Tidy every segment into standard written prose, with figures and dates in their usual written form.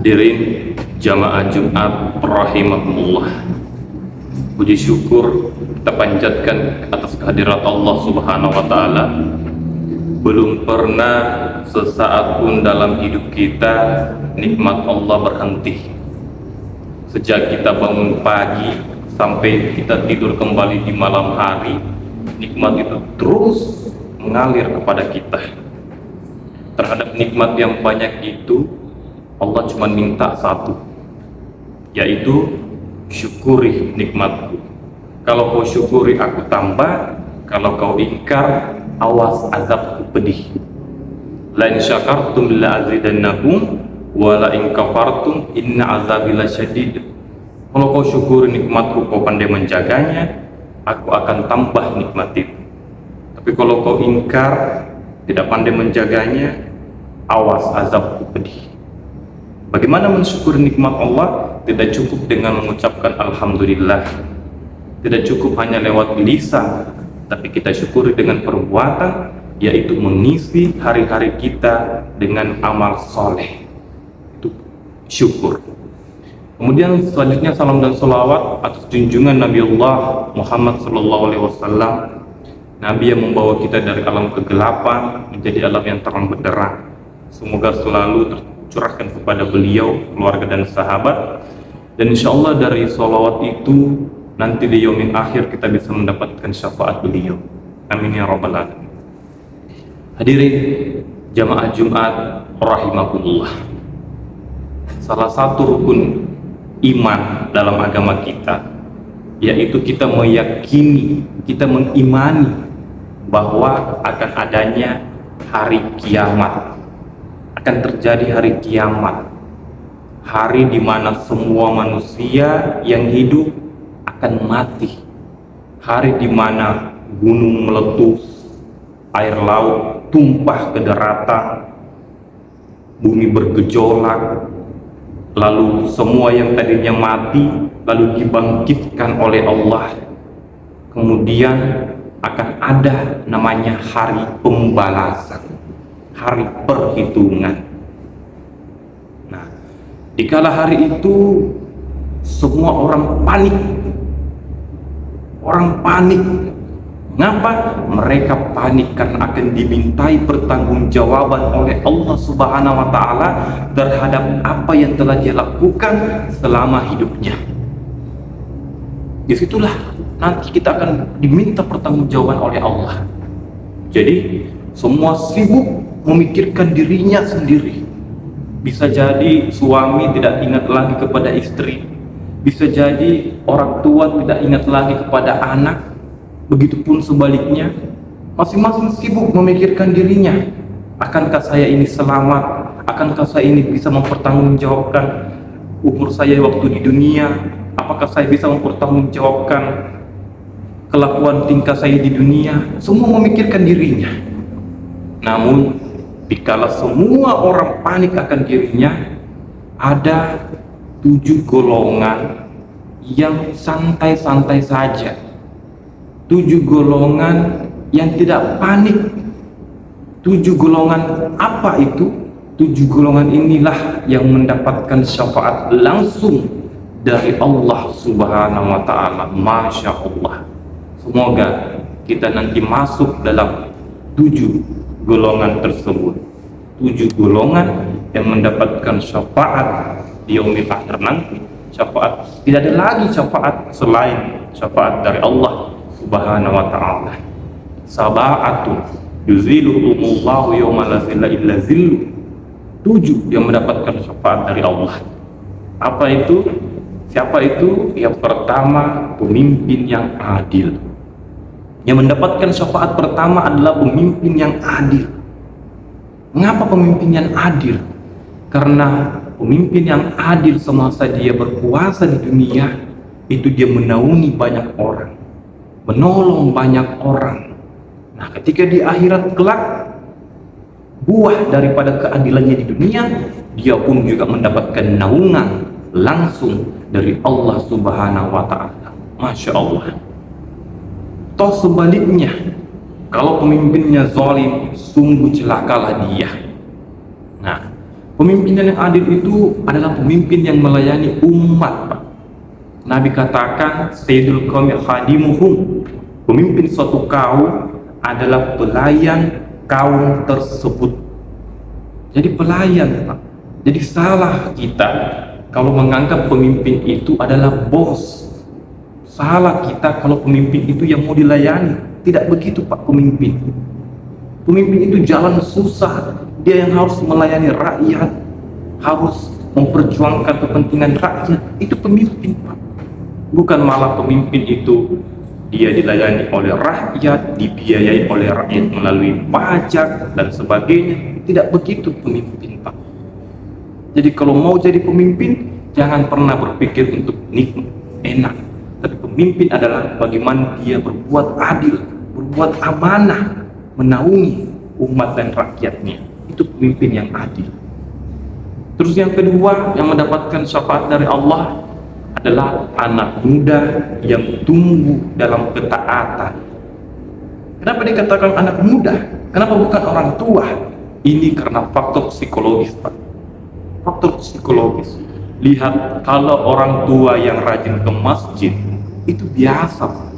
Hadirin jamaah Jumat rahimakumullah. Puji syukur kita panjatkan atas kehadirat Allah Subhanahu wa taala. Belum pernah sesaat pun dalam hidup kita nikmat Allah berhenti. Sejak kita bangun pagi sampai kita tidur kembali di malam hari, nikmat itu terus mengalir kepada kita. Terhadap nikmat yang banyak itu, Allah cuma minta satu, yaitu syukuri nikmatku. Kalau kau syukuri, aku tambah. Kalau kau ingkar, awas azabku pedih. La in syakartum la azidannakum wa la in kafartum inna azabi lasyadid. Kalau kau syukuri nikmatku, kau pandai menjaganya, aku akan tambah nikmat itu. Tapi kalau kau ingkar, tidak pandai menjaganya, awas azabku pedih. Bagaimana mensyukuri nikmat Allah? Tidak cukup dengan mengucapkan Alhamdulillah, tidak cukup hanya lewat lisan, tapi kita syukuri dengan perbuatan, yaitu mengisi hari-hari kita dengan amal soleh. Itu syukur. Kemudian selanjutnya salam dan salawat atas junjungan Nabi Allah Muhammad SAW, Nabi yang membawa kita dari alam kegelapan menjadi alam yang terang benderang. Semoga selalu tercurahkan kepada beliau, keluarga dan sahabat, dan insya Allah dari salawat itu nanti di yaumil akhir kita bisa mendapatkan syafaat beliau. Amin ya rabbal alamin. Hadirin jamaah Jumat rahimakumullah. Salah satu rukun iman dalam agama kita, yaitu kita meyakini, kita mengimani bahwa akan adanya hari kiamat. Akan terjadi hari kiamat, hari di mana semua manusia yang hidup akan mati, hari di mana gunung meletus, air laut tumpah ke daratan, bumi bergejolak, lalu semua yang tadinya mati lalu dibangkitkan oleh Allah. Kemudian akan ada namanya hari pembalasan, hari perhitungan. Nah, dikala hari itu semua orang panik. Orang panik. Mengapa? Mereka panik karena akan dimintai pertanggungjawaban oleh Allah Subhanahu wa taala terhadap apa yang telah dia lakukan selama hidupnya. Disitulah nanti kita akan diminta pertanggungjawaban oleh Allah. Jadi semua sibuk memikirkan dirinya sendiri. Bisa jadi suami tidak ingat lagi kepada istri, bisa jadi orang tua tidak ingat lagi kepada anak, begitupun sebaliknya. Masing-masing sibuk memikirkan dirinya. Akankah saya ini selamat? Akankah saya ini bisa mempertanggungjawabkan umur saya waktu di dunia? Apakah saya bisa mempertanggungjawabkan kelakuan tingkah saya di dunia? Semua memikirkan dirinya. Namun dikala semua orang panik akan dirinya, ada 7 golongan yang santai-santai saja, 7 golongan yang tidak panik. 7 golongan apa itu? 7 golongan inilah yang mendapatkan syafaat langsung dari Allah Subhanahu wa ta'ala. Masya Allah. Semoga kita nanti masuk dalam 7 golongan tersebut. 7 golongan yang mendapatkan syafaat di yaumil akhir nanti. Syafaat, tidak ada lagi syafaat selain syafaat dari Allah Subhanahu wa ta'ala. Sab'atun yuziluhumullahu yawma la zilla illa zillu. 7 yang mendapatkan syafaat dari Allah. Apa itu? Siapa itu? Yang pertama, pemimpin yang adil. Yang mendapatkan syafaat pertama adalah pemimpin yang adil. Mengapa pemimpin yang adil? Karena pemimpin yang adil semasa dia berkuasa di dunia, itu dia menaungi banyak orang, menolong banyak orang. Nah, ketika di akhirat kelak, buah daripada keadilannya di dunia, dia pun juga mendapatkan naungan langsung dari Allah Subhanahu wa ta'ala. Masya Allah. Toh sebaliknya, kalau pemimpinnya zalim, sungguh celakalah dia. Nah, Pemimpin yang adil itu adalah pemimpin yang melayani umat, Pak. Nabi katakan, Sayyidul Qaumi khadimuhum. Pemimpin suatu kaum adalah pelayan kaum tersebut. Jadi pelayan, Pak. Jadi salah kita kalau menganggap pemimpin itu adalah bos. Salah kita kalau pemimpin itu yang mau dilayani. Tidak begitu, Pak, pemimpin. Pemimpin itu jalan susah. Dia yang harus melayani rakyat, harus memperjuangkan kepentingan rakyat. Itu pemimpin, Pak. Bukan malah pemimpin itu dia dilayani oleh rakyat, dibiayai oleh rakyat melalui pajak dan sebagainya. Tidak begitu pemimpin, Pak. Jadi kalau mau jadi pemimpin, jangan pernah berpikir untuk nikmat, enak. Tapi pemimpin adalah bagaimana dia berbuat adil, berbuat amanah, menaungi umat dan rakyatnya. Itu pemimpin yang adil. Terus yang kedua yang mendapatkan syafaat dari Allah adalah anak muda yang tumbuh dalam ketaatan. Kenapa dikatakan anak muda? Kenapa bukan orang tua? Ini karena faktor psikologis, Pak. Faktor psikologis. Lihat, kalau orang tua yang rajin ke masjid itu biasa, Pak.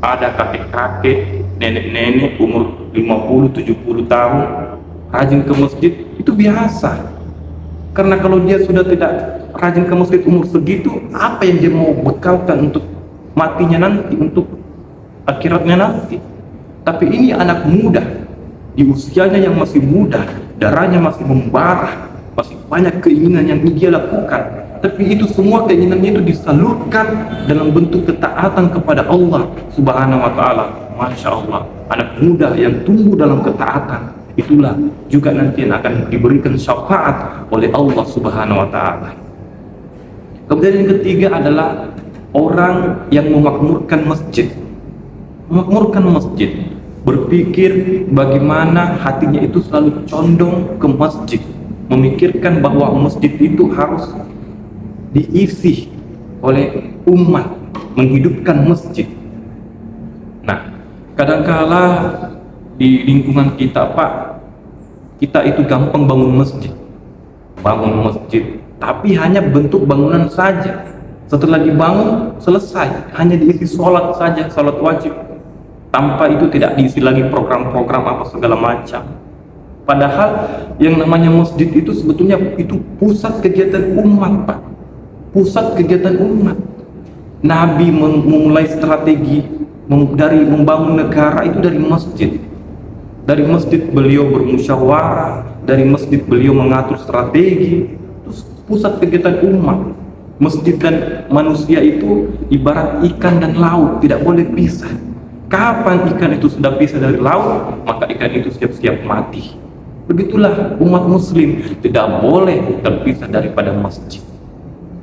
Ada kakek-kakek, nenek-nenek umur 50-70 tahun rajin ke masjid, itu biasa. Karena kalau dia sudah tidak rajin ke masjid umur segitu, apa yang dia mau bekalkan untuk matinya nanti, untuk akhiratnya nanti? Tapi ini anak muda, di usianya yang masih muda, darahnya masih membara, masih banyak keinginan yang dia lakukan. Tapi itu semua keinginannya itu disalurkan dalam bentuk ketaatan kepada Allah Subhanahu wa Ta'ala. Masya Allah, anak muda yang tumbuh dalam ketaatan, itulah juga nanti yang akan diberikan syafaat oleh Allah Subhanahu wa Ta'ala. Kemudian yang ketiga adalah orang yang memakmurkan masjid. Memakmurkan masjid, berpikir bagaimana hatinya itu selalu condong ke masjid, memikirkan bahwa masjid itu harus diisi oleh umat, menghidupkan masjid. Nah, kadangkala di lingkungan kita, Pak, kita itu gampang bangun masjid, tapi hanya bentuk bangunan saja. Setelah dibangun, selesai, hanya diisi sholat saja, sholat wajib. Tanpa itu tidak diisi lagi program-program apa segala macam. Padahal yang namanya masjid itu sebetulnya itu pusat kegiatan umat, Pak. Pusat kegiatan umat. Nabi memulai strategi dari membangun negara itu dari masjid. Dari masjid beliau bermusyawarah, dari masjid beliau mengatur strategi. Terus pusat kegiatan umat. Masjid dan manusia itu ibarat ikan dan laut, tidak boleh pisah. Kapan ikan itu sudah pisah dari laut, maka ikan itu siap-siap mati. Begitulah umat muslim tidak boleh terpisah daripada masjid.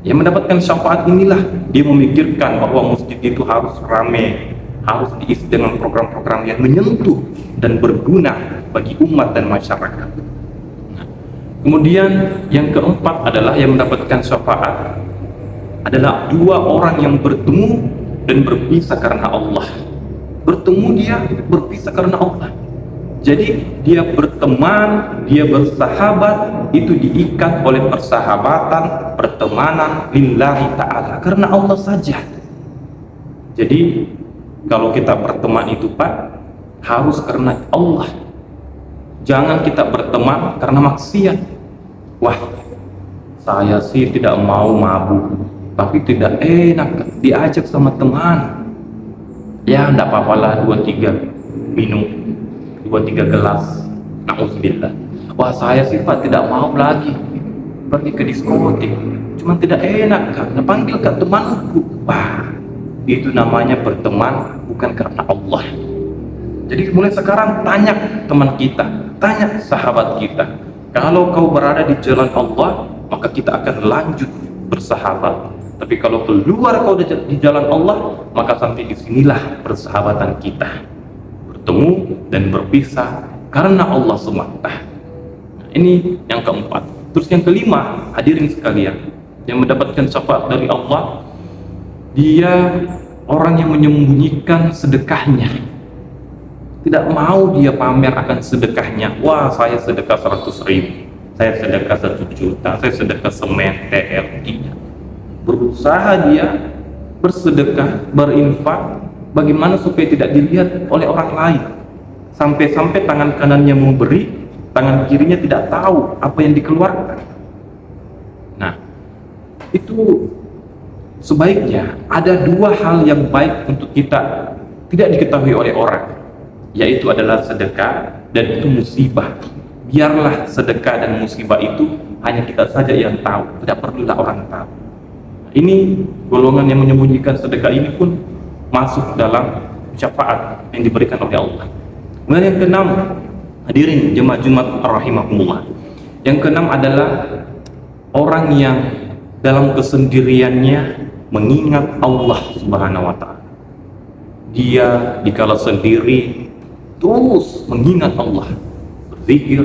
Yang mendapatkan syafaat inilah dia memikirkan bahwa masjid itu harus ramai, harus diisi dengan program-program yang menyentuh dan berguna bagi umat dan masyarakat. Nah, kemudian yang keempat adalah yang mendapatkan syafaat adalah dua orang yang bertemu dan berpisah karena Allah. Bertemu, dia berpisah karena Allah. Jadi dia berteman, dia bersahabat, itu diikat oleh persahabatan, pertemanan lillahi ta'ala, karena Allah saja. Jadi kalau kita berteman itu, Pak, harus karena Allah. Jangan kita berteman karena maksiat. Wah, saya sih tidak mau mabuk, tapi tidak enak diajak sama teman. Ya, enggak apa-apalah 2-3 minum, 2-3 gelas. Na'udzubillah. Wah, saya sih, Pak, tidak mau lagi pergi ke diskotik, cuman tidak enak, Kak. Nah, panggil Kak temanku. Wah, itu namanya berteman bukan karena Allah. Jadi mulai sekarang tanya teman kita, tanya sahabat kita. Kalau kau berada di jalan Allah, maka kita akan lanjut bersahabat. Tapi kalau keluar kau di jalan Allah, maka sampai disinilah persahabatan kita. Bertemu dan berpisah karena Allah semata. Nah, ini yang keempat. Terus yang kelima, hadirin sekalian, yang mendapatkan syafaat dari Allah, dia orang yang menyembunyikan sedekahnya. Tidak mau dia pamer akan sedekahnya. Wah, saya sedekah 100.000. saya sedekah 1 juta, saya sedekah semeter. Tidak. Berusaha dia bersedekah, berinfak, bagaimana supaya tidak dilihat oleh orang lain. Sampai-sampai tangan kanannya memberi, tangan kirinya tidak tahu apa yang dikeluarkan. Nah, itu sebaiknya ada 2 hal yang baik untuk kita tidak diketahui oleh orang, yaitu adalah sedekah dan itu musibah. Biarlah sedekah dan musibah itu hanya kita saja yang tahu, tidak perlulah orang tahu. Ini golongan yang menyembunyikan sedekah ini pun masuk dalam syafaat yang diberikan oleh Allah. Kemudian yang keenam, hadirin jemaah Jumat rahimakumullah. Yang keenam adalah orang yang dalam kesendiriannya mengingat Allah Subhanahu wa taala. Dia dikala sendiri terus mengingat Allah, berzikir,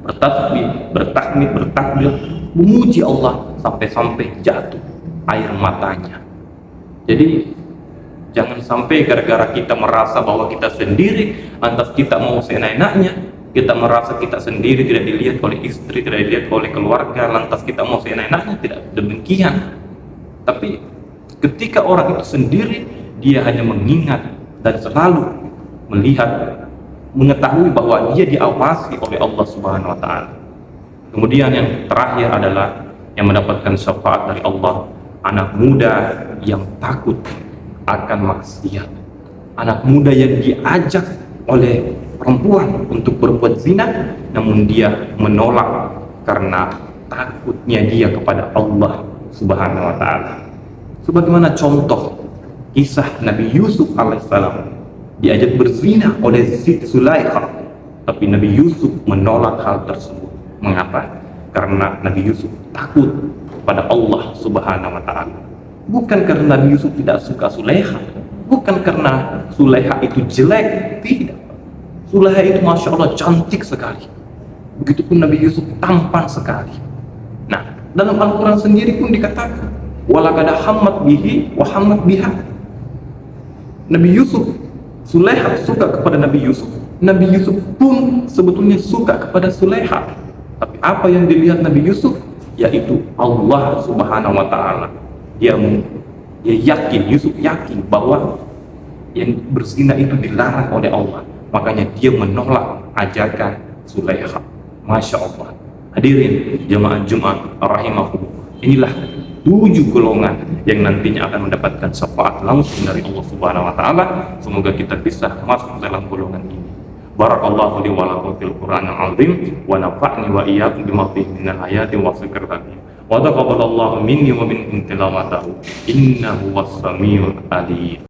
bertasbih, bertahmid, bertakbir, memuji Allah sampai-sampai jatuh air matanya. Jadi jangan sampai gara-gara kita merasa bahwa kita sendiri, lantas kita mau seenak-enaknya, kita merasa kita sendiri tidak dilihat oleh istri, tidak dilihat oleh keluarga, lantas kita mau seenak-enaknya. Tidak demikian. Tapi ketika orang itu sendiri, dia hanya mengingat dan selalu melihat, mengetahui bahwa dia diawasi oleh Allah Subhanahu wa taala. Kemudian yang terakhir adalah yang mendapatkan syafaat dari Allah, anak muda yang takut akan maksiat, anak muda yang diajak oleh perempuan untuk berbuat zina, namun dia menolak karena takutnya dia kepada Allah Subhanahu wa taala. Sebagaimana contoh kisah Nabi Yusuf alaihissalam diajak berzina oleh Siti Zulaikha, tapi Nabi Yusuf menolak hal tersebut. Mengapa? Karena Nabi Yusuf takut pada Allah Subhanahu wa taala. Bukan karena Nabi Yusuf tidak suka Zulaikha, bukan karena Zulaikha itu jelek, tidak. Zulaikha itu Masya Allah cantik sekali. Begitupun Nabi Yusuf tampan sekali. Nah, dalam Al-Quran sendiri pun dikatakan, walaqad hammat bihi wa hammat biha. Nabi Yusuf, Zulaikha suka kepada Nabi Yusuf. Nabi Yusuf pun sebetulnya suka kepada Zulaikha. Tapi apa yang dilihat Nabi Yusuf? Yaitu Allah Subhanahu wa taala. Dia yakin, Yusuf yakin bahwa yang berzina itu dilarang oleh Allah. Makanya dia menolak ajakan Zulaikha. Masya Allah. Hadirin jemaah Jumat rahimakumullah. Inilah 7 golongan yang nantinya akan mendapatkan syafaat langsung dari Allah Subhanahu wa taala. Semoga kita bisa masuk dalam golongan ini. Barakallahu li wa lakum fil Qur'anil azim wa nafa'ni wa iyyakum bima fihi minal ayati wa dzikril hakim. Wa taqabbalallahu minni wa minkum tilawatahu innahu was-sami'ul alim.